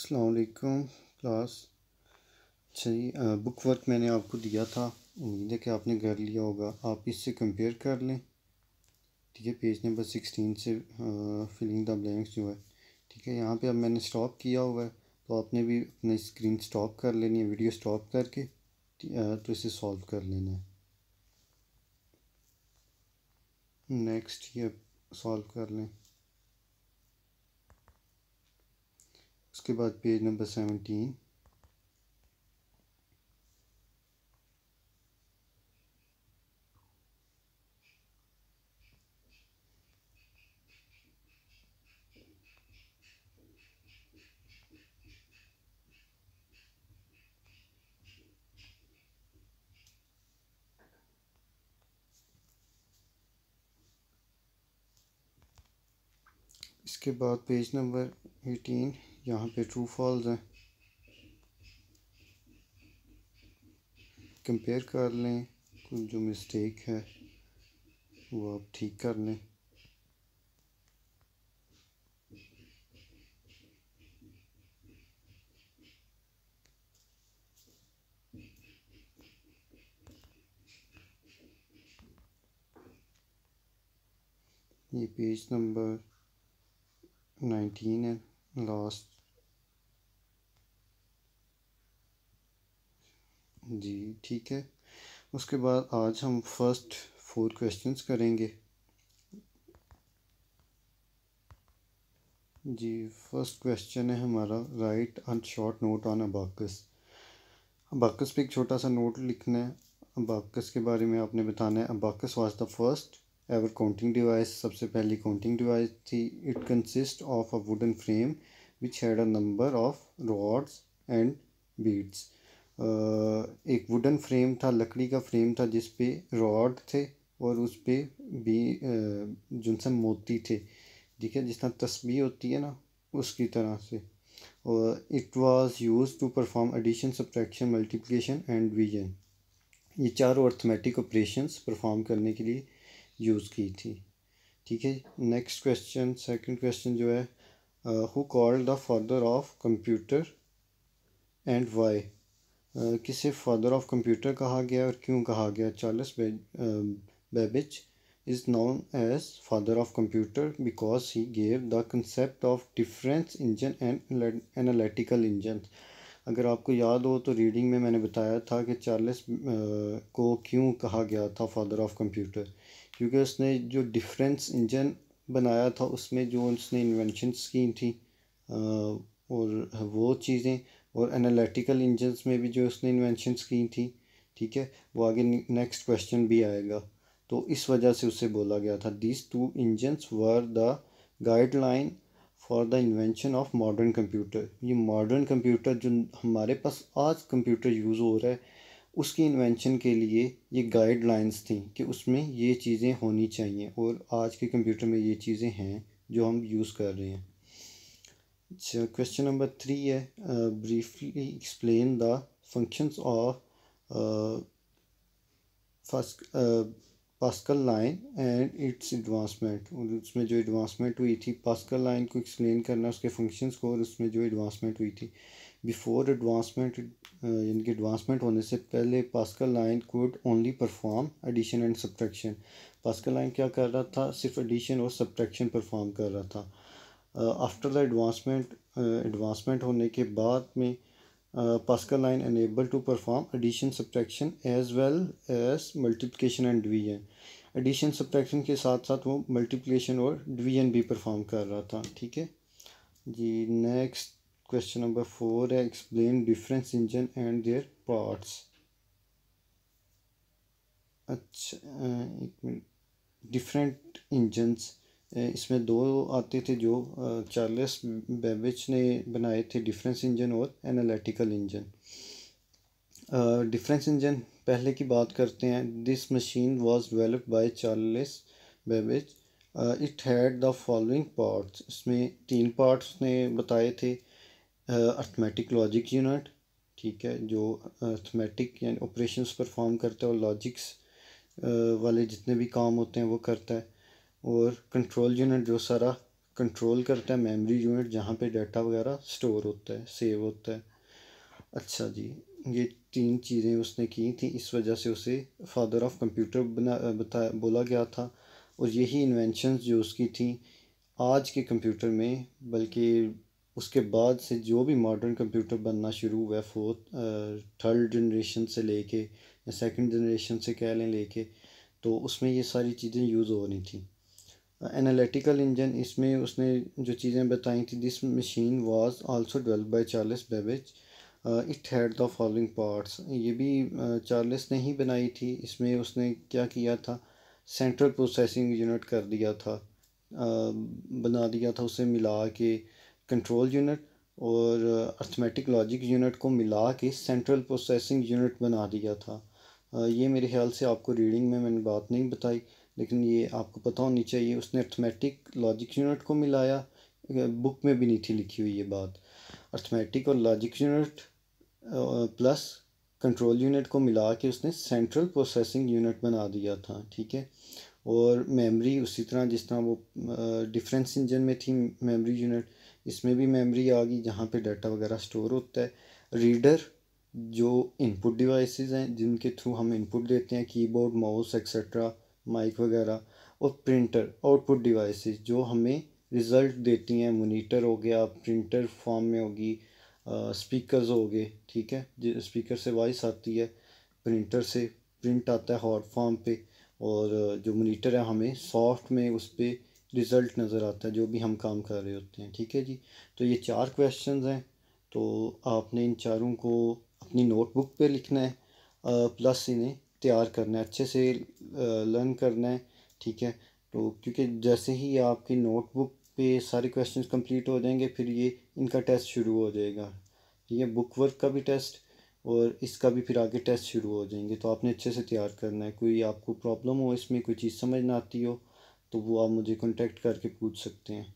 अस्सलाम वालेकुम क्लास। अच्छा जी, बुक वर्क मैंने आपको दिया था, उम्मीद है कि आपने कर लिया होगा। आप इससे कंपेयर कर लें, ठीक है। पेज नंबर 16 से फिलिंग द ब्लैंक्स जो है, ठीक है। यहाँ पे अब मैंने स्टॉप किया हुआ है, तो आपने भी अपनी स्क्रीन स्टॉप कर लेनी है, वीडियो स्टॉप करके तो इसे सॉल्व कर लेना है। नेक्स्ट ये सॉल्व कर लें। उसके बाद पेज नंबर 17, इसके बाद पेज नंबर 18, यहाँ पे ट्रू फॉल्स हैं, कंपेयर कर लें। कुछ जो मिस्टेक है वो आप ठीक कर लें। ये पेज नंबर 19 है, लास्ट। जी ठीक है। उसके बाद आज हम फर्स्ट 4 क्वेश्चंस करेंगे। जी फर्स्ट क्वेश्चन है हमारा, right a short note on abacus. Abacus पे एक छोटा सा नोट लिखना है। अबाकस के बारे में आपने बताना है। Abacus was the first ever counting device, सबसे पहली काउंटिंग डिवाइस थी। It consist of a wooden frame which had a number of rods and beads. एक वुडन फ्रेम था, लकड़ी का फ्रेम था जिस पे रॉड थे और उस पे भी जिनसे मोती थे, ठीक है, जिस तरह तस्बीह होती है ना, उसकी तरह से। और it was use to perform addition, subtraction, multiplication and division. ये चारों अर्थमेटिक ऑपरेशंस परफॉर्म करने के लिए यूज़ की थी, ठीक है। नेक्स्ट क्वेश्चन, सेकंड क्वेश्चन जो है, who called the father of computer and why. किसे फादर ऑफ कंप्यूटर कहा गया और क्यों कहा गया। Charles Babbage is known as father of computer because he gave the concept of difference engine and analytical engines. अगर आपको याद हो तो रीडिंग में मैंने बताया था कि चार्ल्स को क्यों कहा गया था फादर ऑफ कंप्यूटर, क्योंकि उसने जो डिफरेंस इंजन बनाया था उसमें जो उसने इन्वेंशंस की थी और वो चीज़ें, और एनालिटिकल इंजन्स में भी जो उसने इन्वेंशंस की थी, ठीक है। वो आगे नेक्स्ट क्वेश्चन भी आएगा, तो इस वजह से उसे बोला गया था। These two engines were the guideline for the invention of modern computer. ये मॉडर्न कंप्यूटर जो हमारे पास आज कंप्यूटर यूज़ हो रहा है, उसकी इन्वेंशन के लिए ये गाइडलाइंस थी कि उसमें ये चीज़ें होनी चाहिए, और आज के कंप्यूटर में ये चीज़ें हैं जो हम यूज़ कर रहे हैं। अच्छा, क्वेश्चन नंबर 3 है, briefly explain the functions of first pascal line and it's advancement. और उसमें जो एडवांसमेंट हुई थी, पास्कल लाइन को एक्सप्लेन करना, उसके फंक्शंस को, और उसमें जो एडवांसमेंट हुई थी। बिफोर एडवांसमेंट, यानी कि एडवांसमेंट होने से पहले, Pascaline could only perform addition and subtraction. Pascaline क्या कर रहा था, सिर्फ एडिशन और सब्ट्रैक्शन परफॉर्म कर रहा था। आफ्टर द एडवांसमेंट, एडवांसमेंट होने के बाद में, Pascal line enable to perform addition, subtraction as well as multiplication and division. Addition subtraction के साथ साथ वो मल्टीप्लिकेशन और डिवीजन भी परफॉर्म कर रहा था, ठीक है जी। नेक्स्ट क्वेश्चन नंबर 4 है, explain difference engine and there parts. अच्छा, एक मिनट। डिफरेंट इंजन्स, इसमें दो आते थे जो चार्ल्स बेबिज ने बनाए थे, डिफरेंस इंजन और एनालिटिकल इंजन। डिफरेंस इंजन पहले की बात करते हैं। This machine was developed by Charles babies. It had the following parts. इसमें 3 पार्ट्स ने बताए थे। अर्थमेटिक लॉजिक यूनिट, ठीक है, जो अर्थमेटिक यानी ऑपरेशंस परफॉर्म करता है और लॉजिक्स वाले जितने भी काम होते हैं वो करता है। और कंट्रोल यूनिट जो सारा कंट्रोल करता है मेमोरी यूनिट जहाँ पे डाटा वगैरह स्टोर होता है, सेव होता है। अच्छा जी, ये 3 चीज़ें उसने की थी, इस वजह से उसे फादर ऑफ कंप्यूटर बोला गया था। और यही इन्वेंशंस जो उसकी थी आज के कंप्यूटर में, बल्कि उसके बाद से जो भी मॉडर्न कंप्यूटर बनना शुरू हुआ है, थर्ड जनरेशन से लेके या सेकंड जनरेशन से कह लें लेके, तो उसमें ये सारी चीज़ें यूज़ हो रही थी। एनालिटिकल इंजन, इसमें उसने जो चीज़ें बताई थी, this machine was also developed by Charles Babbage, it had the following parts. ये भी चार्ल्स ने ही बनाई थी। इसमें उसने क्या किया था, सेंट्रल प्रोसेसिंग यूनिट कर दिया था, बना दिया था उसे मिला के कंट्रोल यूनिट और अर्थमेटिक लॉजिक यूनिट को मिला के सेंट्रल प्रोसेसिंग यूनिट बना दिया था। ये मेरे ख्याल से आपको रीडिंग में मैंने बात नहीं बताई, लेकिन ये आपको पता होनी चाहिए। उसने अर्थमेटिक लॉजिक यूनिट को मिलाया, बुक में भी नहीं थी लिखी हुई ये बात। अर्थमेटिक और logic unit plus control unit को मिला के उसने सेंट्रल प्रोसेसिंग यूनिट बना दिया था, ठीक है। और मेमोरी उसी तरह, जिस तरह वो डिफरेंस इंजन में थी मेमोरी यूनिट, इसमें भी मेमोरी आ गई जहाँ पे डाटा वगैरह स्टोर होता है। रीडर, जो इनपुट डिवाइसेस हैं जिनके थ्रू हम इनपुट देते हैं, कीबोर्ड, माउस एक्सेट्रा, माइक वगैरह। और प्रिंटर, आउटपुट डिवाइसेस जो हमें रिज़ल्ट देती हैं, मोनीटर हो गया, प्रिंटर फॉर्म में होगी, स्पीकर्स हो गए, ठीक है, स्पीकर से वॉइस आती है, प्रिंटर से प्रिंट आता है हॉट फॉर्म पे, और जो मोनीटर है हमें सॉफ्ट में उस पर रिज़ल्ट नज़र आता है जो भी हम काम कर रहे होते हैं, ठीक है जी। तो ये 4 क्वेश्चंस हैं, तो आपने इन चारों को अपनी नोटबुक पे लिखना है, प्लस इन्हें तैयार करना है, अच्छे से लर्न करना है, ठीक है। तो क्योंकि जैसे ही आपकी नोटबुक पे सारे क्वेश्चंस कंप्लीट हो जाएंगे, फिर ये इनका टेस्ट शुरू हो जाएगा, ठीक है, बुक वर्क का भी टेस्ट और इसका भी फिर आगे टेस्ट शुरू हो जाएंगे। तो आपने अच्छे से तैयार करना है। कोई आपको प्रॉब्लम हो इसमें, कोई चीज़ समझ ना आती हो, तो वो आप मुझे कांटेक्ट करके पूछ सकते हैं।